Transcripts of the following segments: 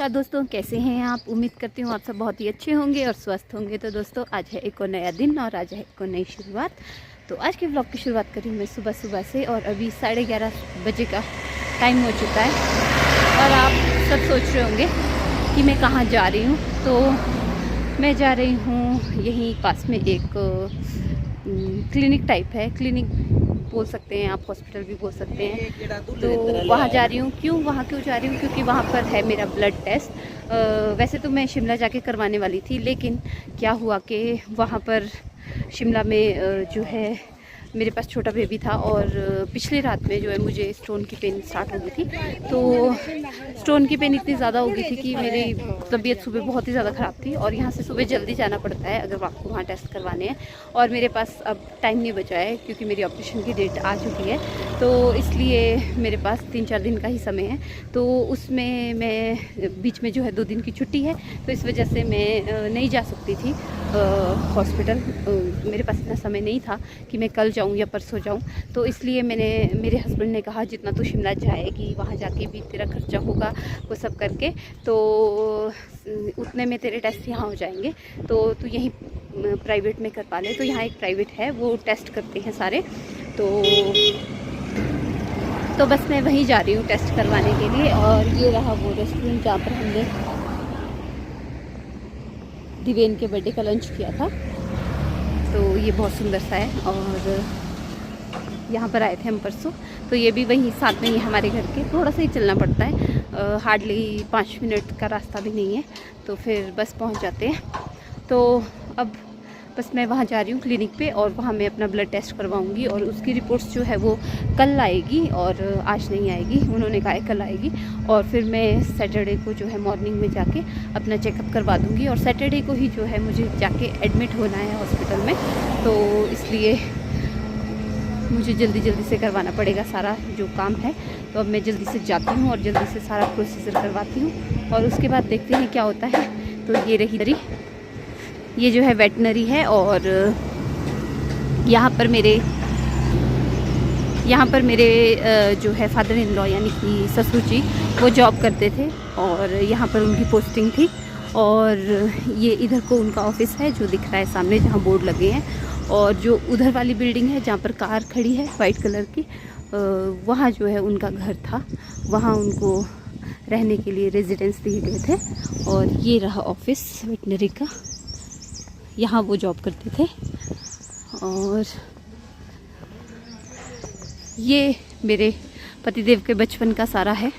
नमस्कार दोस्तों, कैसे हैं आप। उम्मीद करती हूँ आप सब बहुत ही अच्छे होंगे और स्वस्थ होंगे। तो दोस्तों आज है एक और नया दिन और आज है एक और नई शुरुआत। तो आज के व्लॉग की शुरुआत करी मैं सुबह से और अभी 11:30 बजे का टाइम हो चुका है। और आप सब सोच रहे होंगे कि मैं कहाँ जा रही हूँ। तो मैं जा रही हूँ यहीं पास में एक क्लिनिक टाइप है, क्लिनिक बोल सकते हैं आप, हॉस्पिटल भी बोल सकते हैं। तो वहाँ जा रही हूँ। वहाँ क्यों जा रही हूँ? क्योंकि वहाँ पर है मेरा ब्लड टेस्ट। वैसे तो मैं शिमला जाके करवाने वाली थी, लेकिन क्या हुआ कि वहाँ पर शिमला में जो है मेरे पास छोटा बेबी था और पिछली रात में जो है मुझे स्टोन की पेन स्टार्ट हो गई थी। तो स्टोन की पेन इतनी ज़्यादा हो गई थी कि मेरी तबीयत सुबह बहुत ही ज़्यादा ख़राब थी और यहाँ से सुबह जल्दी जाना पड़ता है अगर आपको वहाँ टेस्ट करवाने हैं। और मेरे पास अब टाइम नहीं बचा है क्योंकि मेरी ऑपरेशन की डेट आ चुकी है। तो इसलिए मेरे पास 3-4 दिन का ही समय है। तो उसमें मैं बीच में जो है 2 दिन की छुट्टी है, तो इस वजह से मैं नहीं जा सकती थी हॉस्पिटल। मेरे पास इतना समय नहीं था कि मैं कल जाऊं या परसों जाऊं। तो इसलिए मेरे हस्बैंड ने कहा जितना तो शिमला जाएगी वहाँ जाके भी तेरा खर्चा होगा वो सब करके, तो उतने में तेरे टेस्ट यहाँ हो जाएंगे। तो तू यहीं प्राइवेट में करवा ले। तो यहाँ एक प्राइवेट है, वो टेस्ट करते हैं सारे। तो बस मैं वहीं जा रही हूँ टेस्ट करवाने के लिए। और ये रहा वो रेस्टोरेंट जहाँ पर हमने दिवेन के बर्थडे का लंच किया था। तो ये बहुत सुंदर सा है और यहाँ पर आए थे हम परसों। तो ये भी वहीं साथ में ही हमारे घर के, थोड़ा सा ही चलना पड़ता है, हार्डली 5 मिनट का रास्ता भी नहीं है। तो फिर बस पहुँच जाते हैं। तो अब बस मैं वहाँ जा रही हूँ क्लिनिक पे और वहाँ मैं अपना ब्लड टेस्ट करवाऊँगी और उसकी रिपोर्ट्स जो है वो कल आएगी और आज नहीं आएगी। उन्होंने कहा है कल आएगी और फिर मैं सैटरडे को जो है मॉर्निंग में जाके अपना चेकअप करवा दूँगी। और सैटरडे को ही जो है मुझे जाके एडमिट होना है हॉस्पिटल में। तो इसलिए मुझे जल्दी से करवाना पड़ेगा सारा जो काम है। तो अब मैं जल्दी से जाती हूँ और जल्दी से सारा प्रोसीजर करवाती हूँ और उसके बाद देखते हैं क्या होता है। तो ये रही दरी, ये जो है वेटनरी है और यहाँ पर मेरे जो है फादर इन लॉ यानी कि ससुर जी वो जॉब करते थे और यहाँ पर उनकी पोस्टिंग थी। और ये इधर को उनका ऑफिस है जो दिख रहा है सामने, जहाँ बोर्ड लगे हैं। और जो उधर वाली बिल्डिंग है जहाँ पर कार खड़ी है वाइट कलर की, वहाँ जो है उनका घर था, वहाँ उनको रहने के लिए रेजिडेंस दिए गए थे। और ये रहा ऑफिस वेटनरी का, यहाँ वो जॉब करते थे। और ये मेरे पतिदेव के बचपन का सारा है।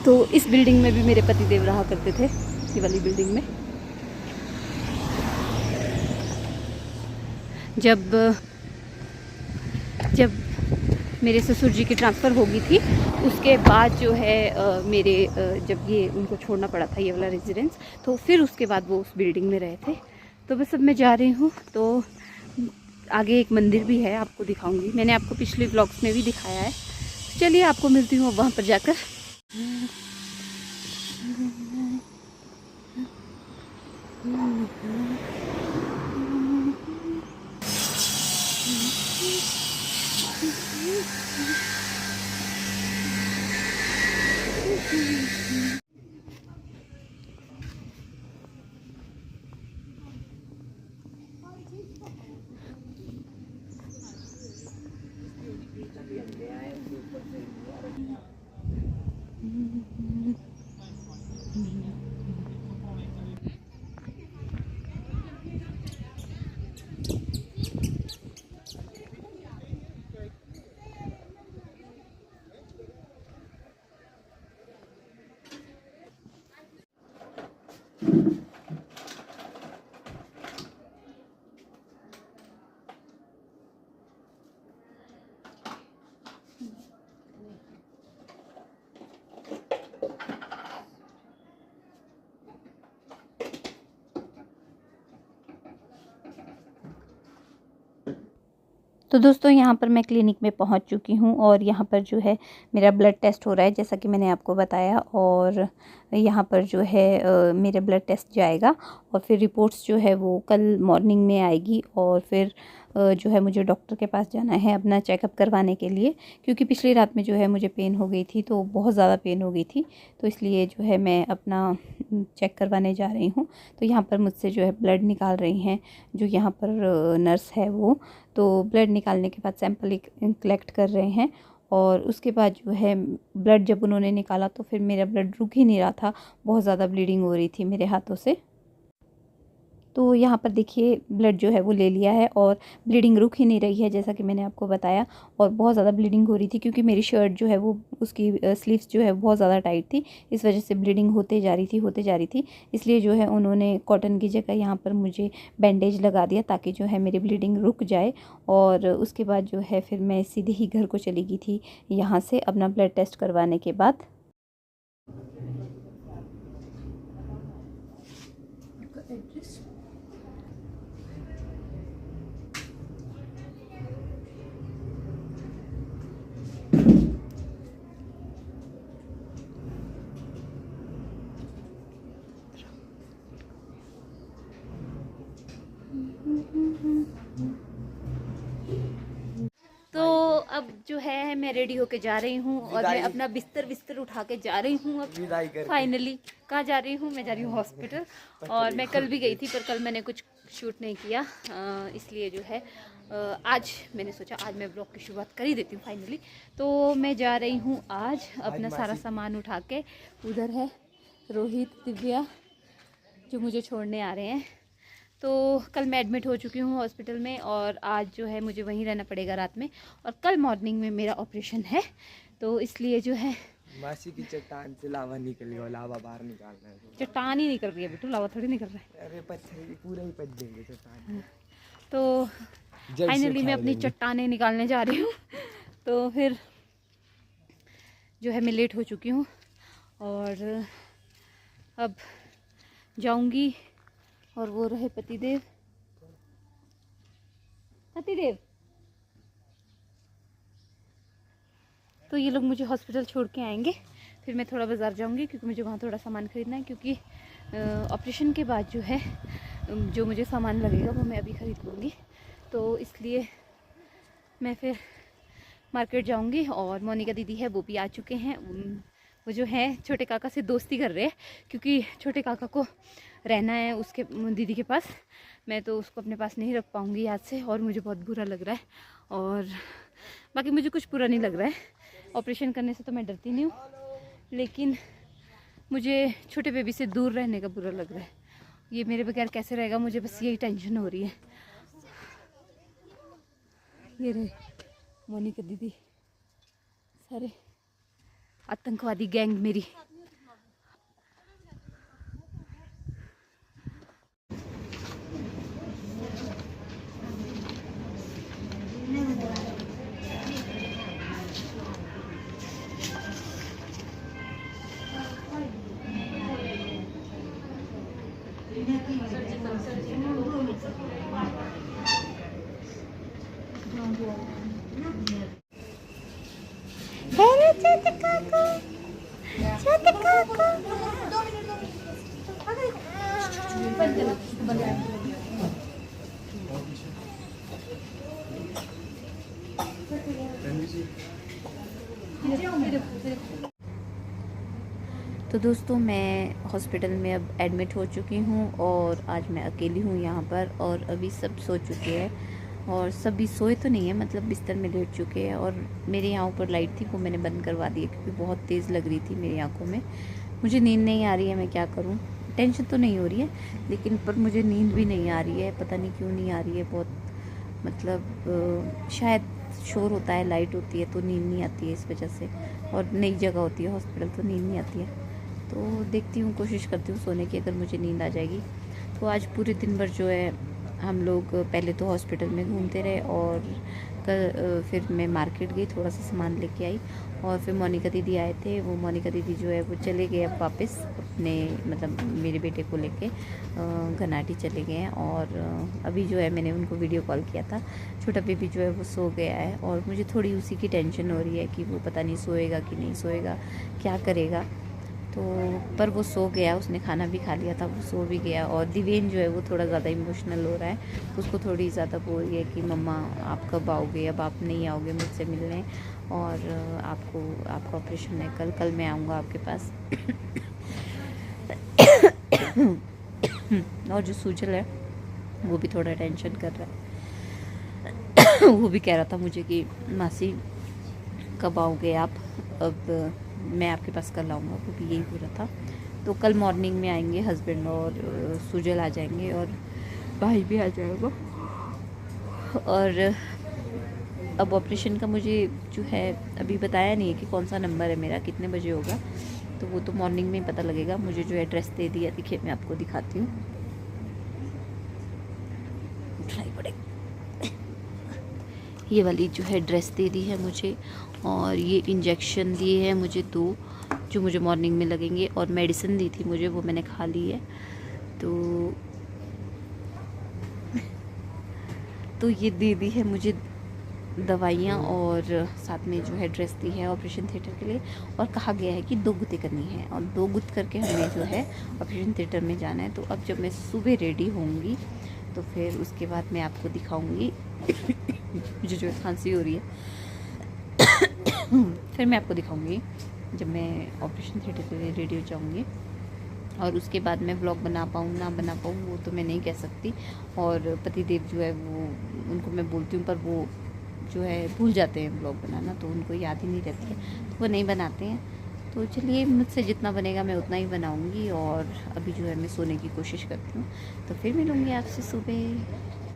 तो इस बिल्डिंग में भी मेरे पतिदेव रहा करते थे, ये वाली बिल्डिंग में। जब मेरे ससुर जी की ट्रांसफ़र हो गई थी उसके बाद जो है जब ये उनको छोड़ना पड़ा था ये वाला रेजिडेंस, तो फिर उसके बाद वो उस बिल्डिंग में रहे थे। तो बस अब मैं जा रही हूँ। तो आगे एक मंदिर भी है, आपको दिखाऊंगी। मैंने आपको पिछले व्लॉग्स में भी दिखाया है। चलिए आपको मिलती हूँ वहाँ पर जाकर। तो दोस्तों यहाँ पर मैं क्लिनिक में पहुँच चुकी हूँ और यहाँ पर जो है मेरा ब्लड टेस्ट हो रहा है जैसा कि मैंने आपको बताया। और यहाँ पर जो है मेरा ब्लड टेस्ट जाएगा और फिर रिपोर्ट्स जो है वो कल मॉर्निंग में आएगी। और फिर जो है मुझे डॉक्टर के पास जाना है अपना चेकअप करवाने के लिए, क्योंकि पिछली रात में जो है मुझे पेन हो गई थी, तो बहुत ज़्यादा पेन हो गई थी। तो इसलिए जो है मैं अपना चेक करवाने जा रही हूँ। तो यहाँ पर मुझसे जो है ब्लड निकाल रही हैं जो यहाँ पर नर्स है वो। तो ब्लड निकालने के बाद सैंपल कलेक्ट कर रहे हैं, और उसके बाद जो है ब्लड जब उन्होंने निकाला तो फिर मेरा ब्लड रुक ही नहीं रहा था, बहुत ज़्यादा ब्लीडिंग हो रही थी मेरे हाथों से। तो यहाँ पर देखिए ब्लड जो है वो ले लिया है और ब्लीडिंग रुक ही नहीं रही है, जैसा कि मैंने आपको बताया। और बहुत ज़्यादा ब्लीडिंग हो रही थी क्योंकि मेरी शर्ट जो है वो उसकी स्लीव्स जो है बहुत ज़्यादा टाइट थी, इस वजह से ब्लीडिंग होते जा रही थी। इसलिए जो है उन्होंने कॉटन की जगह यहाँ पर मुझे बैंडेज लगा दिया ताकि जो है मेरी ब्लीडिंग रुक जाए। और उसके बाद जो है फिर मैं सीधे ही घर को चली गई थी यहाँ से अपना ब्लड टेस्ट करवाने के बाद। तो अब जो है मैं रेडी होके जा रही हूँ और मैं अपना बिस्तर उठा के जा रही हूँ। अब फाइनली कहाँ जा रही हूँ? मैं जा रही हूँ हॉस्पिटल। और मैं कल भी गई थी पर कल मैंने कुछ शूट नहीं किया, इसलिए जो है आज मैंने सोचा आज मैं ब्लॉग की शुरुआत कर ही देती हूँ फाइनली। तो मैं जा रही हूँ आज अपना सारा सामान उठा के। उधर है रोहित, दिव्या जो मुझे छोड़ने आ रहे हैं। तो कल मैं एडमिट हो चुकी हूँ हॉस्पिटल में और आज जो है मुझे वहीं रहना पड़ेगा रात में, और कल मॉर्निंग में मेरा ऑपरेशन है। तो इसलिए जो है मासी की चट्टान से लावा निकल गया, लावा बाहर निकालना है। चट्टान ही निकल रही है बेटू, लावा थोड़ी निकल रहा है। अरे पत्थर पूरा ही पच देंगे चट्टान। तो फाइनली मैं अपनी चट्टानें निकालने जा रही हूँ। तो फिर जो है मैं लेट हो चुकी हूँ और अब जाऊँगी। और वो रहे पतिदेव, तो ये लोग मुझे हॉस्पिटल छोड़ के आएंगे। फिर मैं थोड़ा बाज़ार जाऊंगी क्योंकि मुझे वहाँ थोड़ा सामान ख़रीदना है, क्योंकि ऑपरेशन के बाद जो है जो मुझे सामान लगेगा वो मैं अभी ख़रीद लूँगी। तो इसलिए मैं फिर मार्केट जाऊंगी। और मोनिका दीदी है वो भी आ चुके हैं। वो जो है छोटे काका से दोस्ती कर रहे हैं, क्योंकि छोटे काका को रहना है उसके दीदी के पास। मैं तो उसको अपने पास नहीं रख पाऊँगी आज से, और मुझे बहुत बुरा लग रहा है। और बाकी मुझे कुछ बुरा नहीं लग रहा है, ऑपरेशन करने से तो मैं डरती नहीं हूँ, लेकिन मुझे छोटे बेबी से दूर रहने का बुरा लग रहा है। ये मेरे बगैर कैसे रहेगा, मुझे बस यही टेंशन हो रही है। ये रहे मोनिका दीदी, सारे आतंकवादी गैंग मेरी। तो दोस्तों मैं हॉस्पिटल में अब एडमिट हो चुकी हूँ और आज मैं अकेली हूँ यहाँ पर। और अभी सब सो चुके हैं और सभी सोए तो नहीं है, मतलब बिस्तर में लेट चुके हैं। और मेरे यहाँ ऊपर लाइट थी वो मैंने बंद करवा दी है क्योंकि बहुत तेज़ लग रही थी मेरी आंखों में। मुझे नींद नहीं आ रही है, मैं क्या करूँ। टेंशन तो नहीं हो रही है लेकिन पर मुझे नींद भी नहीं आ रही है, पता नहीं क्यों नहीं आ रही है। बहुत मतलब शायद शोर होता है, लाइट होती है तो नींद नहीं आती है इस वजह से, और नई जगह होती है हॉस्पिटल तो नींद नहीं आती है। तो देखती हूँ, कोशिश करती हूँ सोने की, अगर मुझे नींद आ जाएगी। तो आज पूरे दिन भर जो है हम लोग पहले तो हॉस्पिटल में घूमते रहे और फिर मैं मार्केट गई, थोड़ा सा सामान लेके आई। और फिर मोनिका दीदी आए थे, वो मोनिका दीदी जो है वो चले गए अब वापस अपने, मतलब मेरे बेटे को लेके घनाटी चले गए हैं। और अभी जो है मैंने उनको वीडियो कॉल किया था, छोटा बेबी जो है वो सो गया है और मुझे थोड़ी उसी की टेंशन हो रही है कि वो पता नहीं सोएगा कि नहीं सोएगा, क्या करेगा। तो पर वो सो गया, उसने खाना भी खा लिया था, वो सो भी गया। और दिवेन जो है वो थोड़ा ज़्यादा इमोशनल हो रहा है, उसको थोड़ी ज़्यादा बोल रही है कि मम्मा आप कब आओगे, अब आप नहीं आओगे मुझसे मिलने, और आपका ऑपरेशन है कल मैं आऊँगा आपके पास। और जो सूजल है वो भी थोड़ा टेंशन कर रहा है। वो भी कह रहा था मुझे कि मासी कब आओगे आप, अब मैं आपके पास कल आऊँगा, वो भी यही हो रहा था। तो कल मॉर्निंग में आएंगे हस्बैंड और सूजल आ जाएंगे और भाई भी आ जाएगा। और अब ऑपरेशन का मुझे जो है अभी बताया नहीं है कि कौन सा नंबर है मेरा, कितने बजे होगा, तो वो तो मॉर्निंग में ही पता लगेगा। मुझे जो एड्रेस दे दिया, देखिए मैं आपको दिखाती हूँ, उठाई पड़ेगी। ये वाली जो है ड्रेस दे दी है मुझे, और ये इंजेक्शन दिए हैं मुझे 2 जो मुझे मॉर्निंग में लगेंगे, और मेडिसिन दी थी मुझे, वो मैंने खा ली है। तो ये दे दी है मुझे दवाइयाँ, और साथ में जो है ड्रेस दी है ऑपरेशन थिएटर के लिए, और कहा गया है कि 2 गुत्ते करनी है, और 2 गुत्त करके हमें जो है ऑपरेशन थिएटर में जाना है। तो अब जब मैं सुबह रेडी होंगी तो फिर उसके बाद मैं आपको दिखाऊंगी। मुझे जो खांसी हो रही है, फिर मैं आपको दिखाऊंगी जब मैं ऑपरेशन थिएटर के लिए रेडी हो जाऊंगी। और उसके बाद मैं व्लॉग बना पाऊँ ना बना पाऊँ वो तो मैं नहीं कह सकती। और पतिदेव जो है वो, उनको मैं बोलती हूँ पर वो जो है भूल जाते हैं व्लॉग बनाना, तो उनको याद ही नहीं रहती है, तो वो नहीं बनाते हैं। तो चलिए, मुझसे जितना बनेगा मैं उतना ही बनाऊँगी, और अभी जो है मैं सोने की कोशिश करती हूँ। तो फिर मिलूँगी आपसे सुबह।